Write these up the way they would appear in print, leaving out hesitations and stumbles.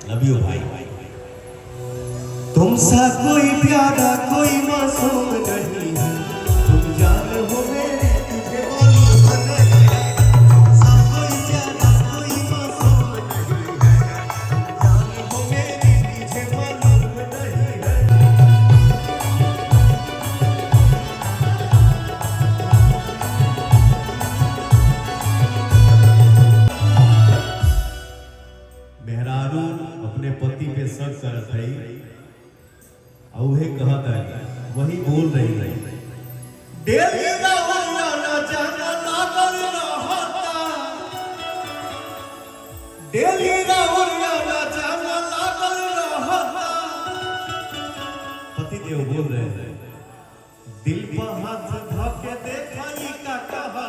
Love you भाई। तुमसा कोई प्यारा कोई मासूम नहीं है, तुम जान हो मेरी तुझे मालूम नहीं है। तुमसा कोई प्यारा कोई मासूम नहीं है, तुम जान हो मेरी तुझे मालूम नहीं है। मेहरारू अपने पति पे शक करत है, औहे कहत है, वही बोल रही है। डेली रावण ना जाना लागल रहता, डेली रावण ना जाना लागल रहता। पति देव बोल रहे हैं, दिल पर हाथ धके देखई का कहा।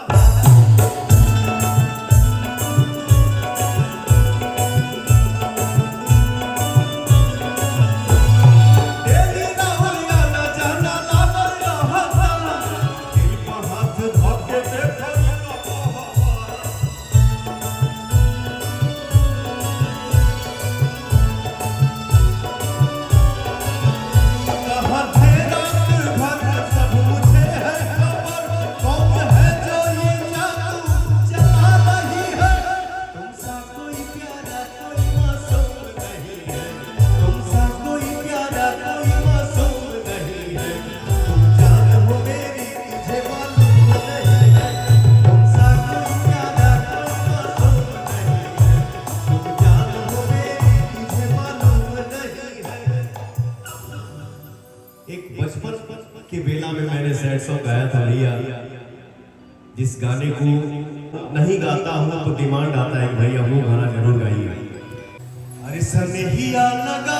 बचपन के बेला में मैंने सैड सॉन्ग गाया था भैया, जिस गाने को नहीं गाता हूँ तो डिमांड आता है भैया वो गाना जरूर गाइए। अरे सनहिया लगा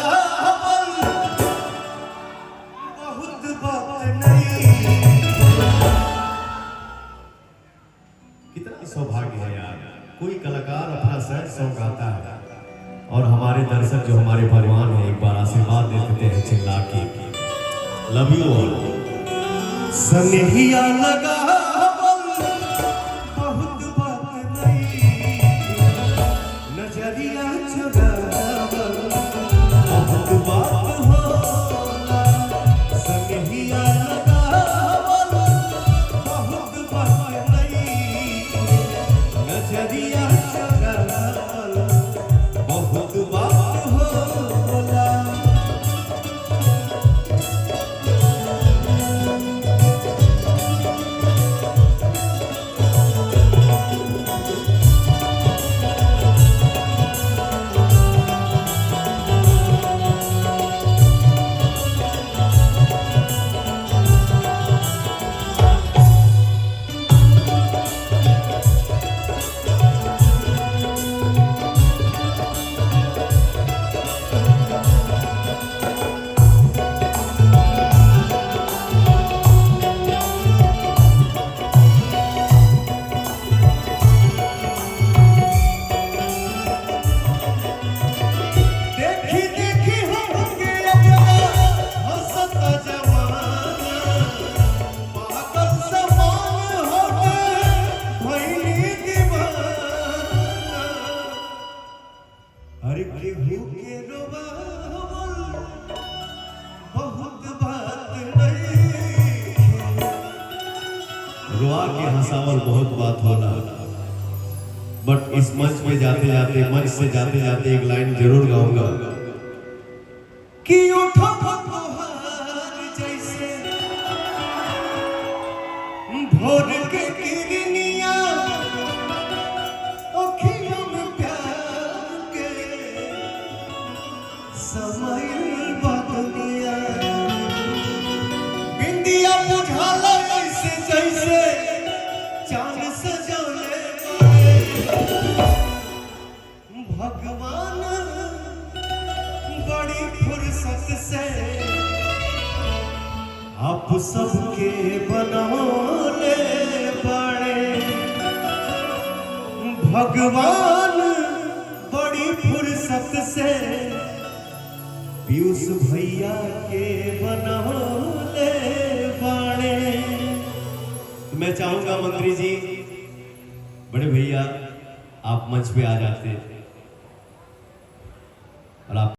बहुत बात नहीं, कितना सौभाग्य है यार, कोई कलाकार अपना सैड सॉन्ग गाता है और हमारे दर्शक जो हमारे भगवान हैं एक बार आशीर्वाद दे देते हैं चिल्ला के। Love you all. सनहिया लगा बहुत बात नहीं, नजरिया चुरावल बहुत बात होला। सनहिया लगा बहुत बात नहीं, नजरिया चुरावल बहुत बात होला। रुआ के हंसावल बहुत बात होला, बट इस मंच पे जाते जाते मंच से जाते जाते एक लाइन जरूर गाऊंगा कि उठो बहार जैसे भोर के किरनिया, अखियों में प्यार के समाइल बदनिया। बिंदिया बुझाला ऐसे जैसे चांद सजौले भगवान बड़ी फुर्सत से आप सबके बनौले बड़े। भगवान बड़ी फुर्सत से पीयूष भैया के बनौले बड़े। मैं चाहूंगा मंत्री जी, बड़े भैया आप मंच पे आ जाते।